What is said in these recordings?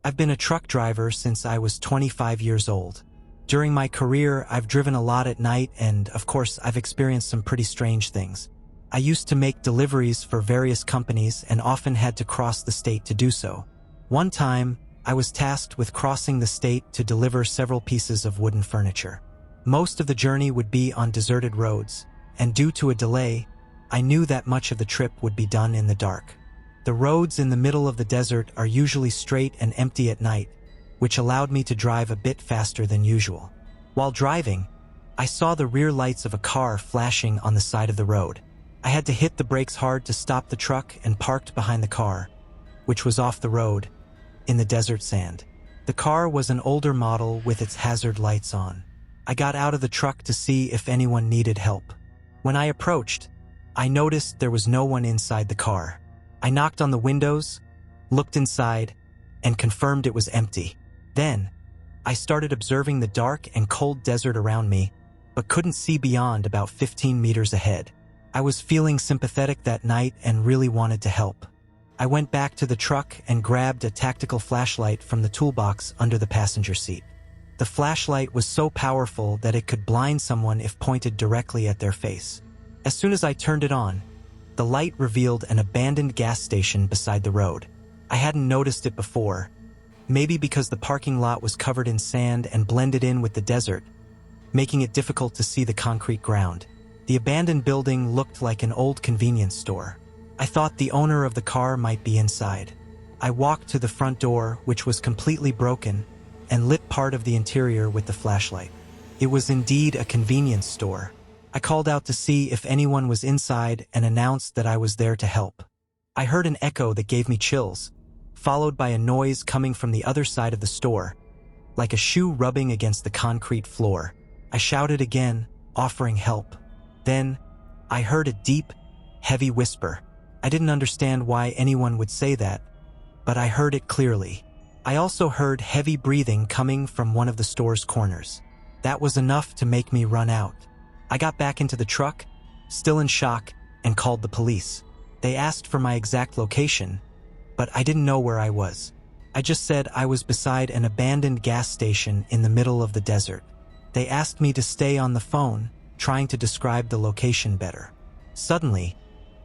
I've been a truck driver since I was 25 years old. During my career, I've driven a lot at night and, of course, I've experienced some pretty strange things. I used to make deliveries for various companies and often had to cross the state to do so. One time, I was tasked with crossing the state to deliver several pieces of wooden furniture. Most of the journey would be on deserted roads, and due to a delay, I knew that much of the trip would be done in the dark. The roads in the middle of the desert are usually straight and empty at night, which allowed me to drive a bit faster than usual. While driving, I saw the rear lights of a car flashing on the side of the road. I had to hit the brakes hard to stop the truck and parked behind the car, which was off the road, in the desert sand. The car was an older model with its hazard lights on. I got out of the truck to see if anyone needed help. When I approached, I noticed there was no one inside the car. I knocked on the windows, looked inside, and confirmed it was empty. Then, I started observing the dark and cold desert around me, but couldn't see beyond about 15 meters ahead. I was feeling sympathetic that night and really wanted to help. I went back to the truck and grabbed a tactical flashlight from the toolbox under the passenger seat. The flashlight was so powerful that it could blind someone if pointed directly at their face. As soon as I turned it on, the light revealed an abandoned gas station beside the road. I hadn't noticed it before, maybe because the parking lot was covered in sand and blended in with the desert, making it difficult to see the concrete ground. The abandoned building looked like an old convenience store. I thought the owner of the car might be inside. I walked to the front door, which was completely broken, and lit part of the interior with the flashlight. It was indeed a convenience store. I called out to see if anyone was inside and announced that I was there to help. I heard an echo that gave me chills, followed by a noise coming from the other side of the store, like a shoe rubbing against the concrete floor. I shouted again, offering help. Then, I heard a deep, heavy whisper. I didn't understand why anyone would say that, but I heard it clearly. I also heard heavy breathing coming from one of the store's corners. That was enough to make me run out. I got back into the truck, still in shock, and called the police. They asked for my exact location, but I didn't know where I was. I just said I was beside an abandoned gas station in the middle of the desert. They asked me to stay on the phone, trying to describe the location better. Suddenly,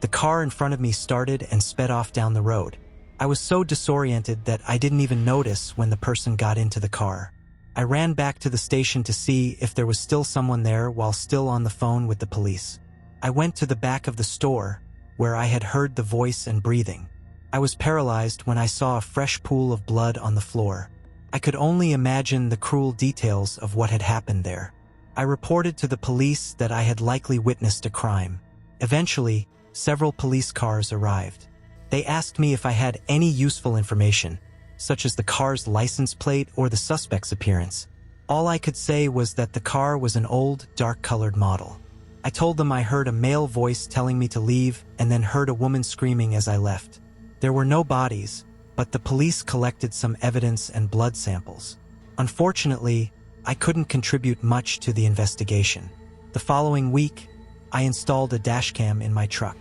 the car in front of me started and sped off down the road. I was so disoriented that I didn't even notice when the person got into the car. I ran back to the station to see if there was still someone there while still on the phone with the police. I went to the back of the store, where I had heard the voice and breathing. I was paralyzed when I saw a fresh pool of blood on the floor. I could only imagine the cruel details of what had happened there. I reported to the police that I had likely witnessed a crime. Eventually, several police cars arrived. They asked me if I had any useful information, such as the car's license plate or the suspect's appearance. All I could say was that the car was an old, dark-colored model. I told them I heard a male voice telling me to leave and then heard a woman screaming as I left. There were no bodies, but the police collected some evidence and blood samples. Unfortunately, I couldn't contribute much to the investigation. The following week, I installed a dashcam in my truck.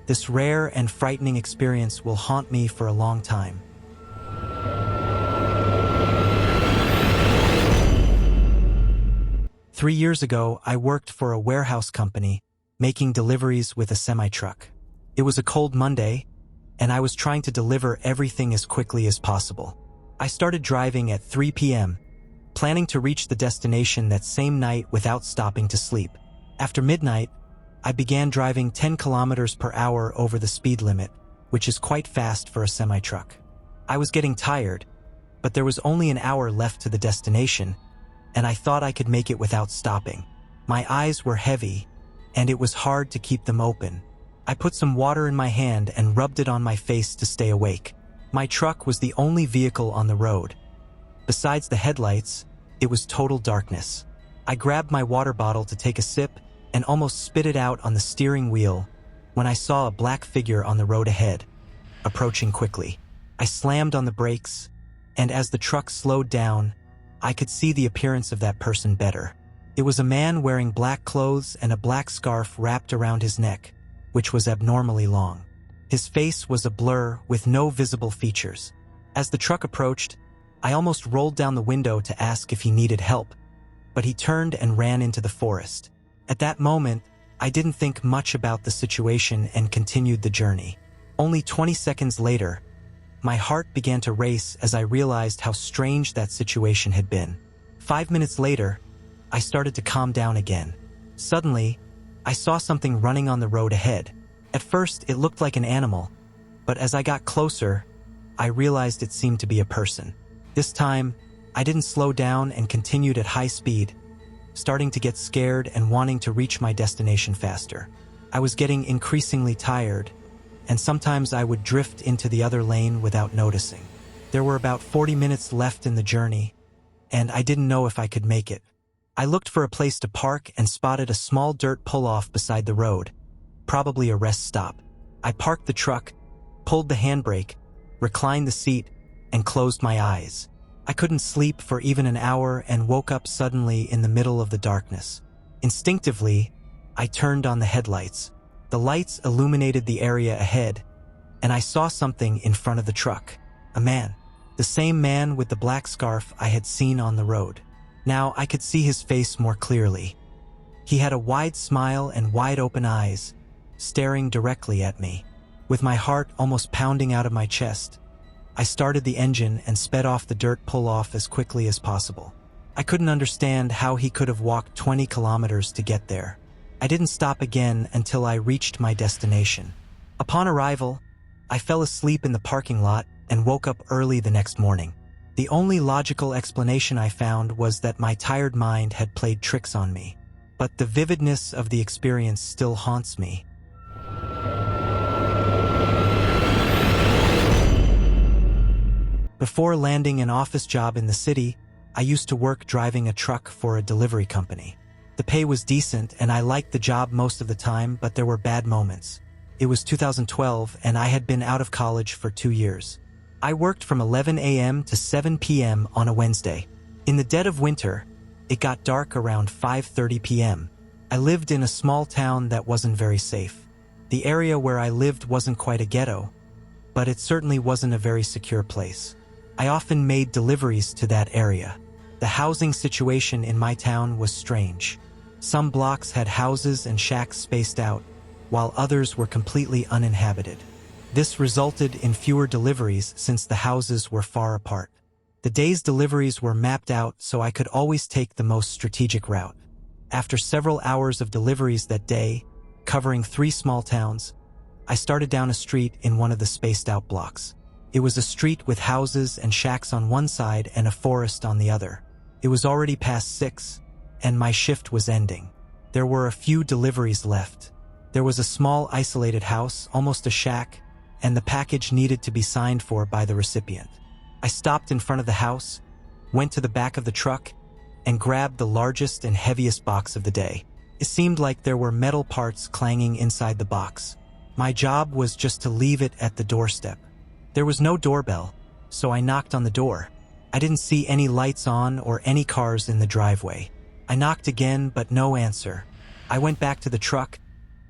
This rare and frightening experience will haunt me for a long time. Three years ago, I worked for a warehouse company, making deliveries with a semi-truck. It was a cold Monday, and I was trying to deliver everything as quickly as possible. I started driving at 3 p.m., planning to reach the destination that same night without stopping to sleep. After midnight, I began driving 10 kilometers per hour over the speed limit, which is quite fast for a semi-truck. I was getting tired, but there was only an hour left to the destination, and I thought I could make it without stopping. My eyes were heavy, and it was hard to keep them open. I put some water in my hand and rubbed it on my face to stay awake. My truck was the only vehicle on the road. Besides the headlights, it was total darkness. I grabbed my water bottle to take a sip and almost spit it out on the steering wheel when I saw a black figure on the road ahead, approaching quickly. I slammed on the brakes, and as the truck slowed down, I could see the appearance of that person better. It was a man wearing black clothes and a black scarf wrapped around his neck, which was abnormally long. His face was a blur with no visible features. As the truck approached, I almost rolled down the window to ask if he needed help, but he turned and ran into the forest. At that moment, I didn't think much about the situation and continued the journey. Only 20 seconds later, my heart began to race as I realized how strange that situation had been. 5 minutes later, I started to calm down again. Suddenly, I saw something running on the road ahead. At first, it looked like an animal, but as I got closer, I realized it seemed to be a person. This time, I didn't slow down and continued at high speed, starting to get scared and wanting to reach my destination faster. I was getting increasingly tired, and sometimes I would drift into the other lane without noticing. There were about 40 minutes left in the journey, and I didn't know if I could make it. I looked for a place to park and spotted a small dirt pull-off beside the road, probably a rest stop. I parked the truck, pulled the handbrake, reclined the seat, and closed my eyes. I couldn't sleep for even an hour and woke up suddenly in the middle of the darkness. Instinctively, I turned on the headlights. The lights illuminated the area ahead, and I saw something in front of the truck. A man. The same man with the black scarf I had seen on the road. Now I could see his face more clearly. He had a wide smile and wide-open eyes, staring directly at me. With my heart almost pounding out of my chest, I started the engine and sped off the dirt pull-off as quickly as possible. I couldn't understand how he could have walked 20 kilometers to get there. I didn't stop again until I reached my destination. Upon arrival, I fell asleep in the parking lot and woke up early the next morning. The only logical explanation I found was that my tired mind had played tricks on me. But the vividness of the experience still haunts me. Before landing an office job in the city, I used to work driving a truck for a delivery company. The pay was decent and I liked the job most of the time, but there were bad moments. It was 2012 and I had been out of college for 2 years. I worked from 11 a.m. to 7 p.m. on a Wednesday. In the dead of winter, it got dark around 5:30 p.m. I lived in a small town that wasn't very safe. The area where I lived wasn't quite a ghetto, but it certainly wasn't a very secure place. I often made deliveries to that area. The housing situation in my town was strange. Some blocks had houses and shacks spaced out, while others were completely uninhabited. This resulted in fewer deliveries since the houses were far apart. The day's deliveries were mapped out so I could always take the most strategic route. After several hours of deliveries that day, covering 3 small towns, I started down a street in one of the spaced-out blocks. It was a street with houses and shacks on one side and a forest on the other. It was already past 6, and my shift was ending. There were a few deliveries left. There was a small isolated house, almost a shack, and the package needed to be signed for by the recipient. I stopped in front of the house, went to the back of the truck, and grabbed the largest and heaviest box of the day. It seemed like there were metal parts clanging inside the box. My job was just to leave it at the doorstep. There was no doorbell, so I knocked on the door. I didn't see any lights on or any cars in the driveway. I knocked again, but no answer. I went back to the truck,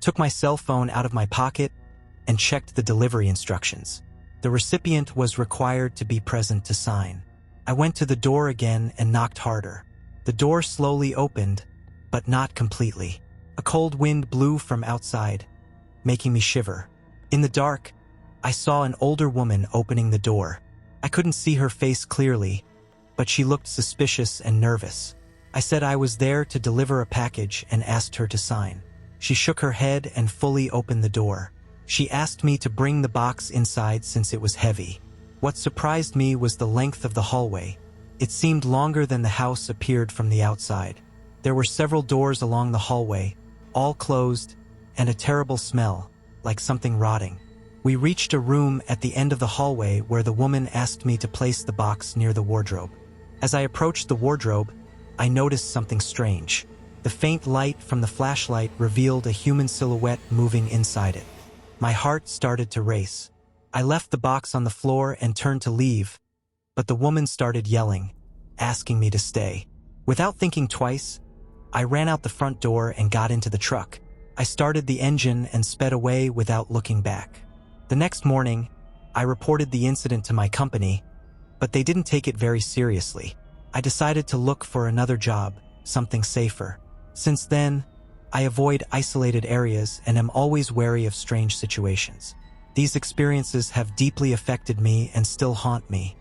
took my cell phone out of my pocket, and checked the delivery instructions. The recipient was required to be present to sign. I went to the door again and knocked harder. The door slowly opened, but not completely. A cold wind blew from outside, making me shiver. In the dark, I saw an older woman opening the door. I couldn't see her face clearly, but she looked suspicious and nervous. I said I was there to deliver a package and asked her to sign. She shook her head and fully opened the door. She asked me to bring the box inside since it was heavy. What surprised me was the length of the hallway. It seemed longer than the house appeared from the outside. There were several doors along the hallway, all closed, and a terrible smell, like something rotting. We reached a room at the end of the hallway where the woman asked me to place the box near the wardrobe. As I approached the wardrobe, I noticed something strange. The faint light from the flashlight revealed a human silhouette moving inside it. My heart started to race. I left the box on the floor and turned to leave, but the woman started yelling, asking me to stay. Without thinking twice, I ran out the front door and got into the truck. I started the engine and sped away without looking back. The next morning, I reported the incident to my company, but they didn't take it very seriously. I decided to look for another job, something safer. Since then, I avoid isolated areas and am always wary of strange situations. These experiences have deeply affected me and still haunt me.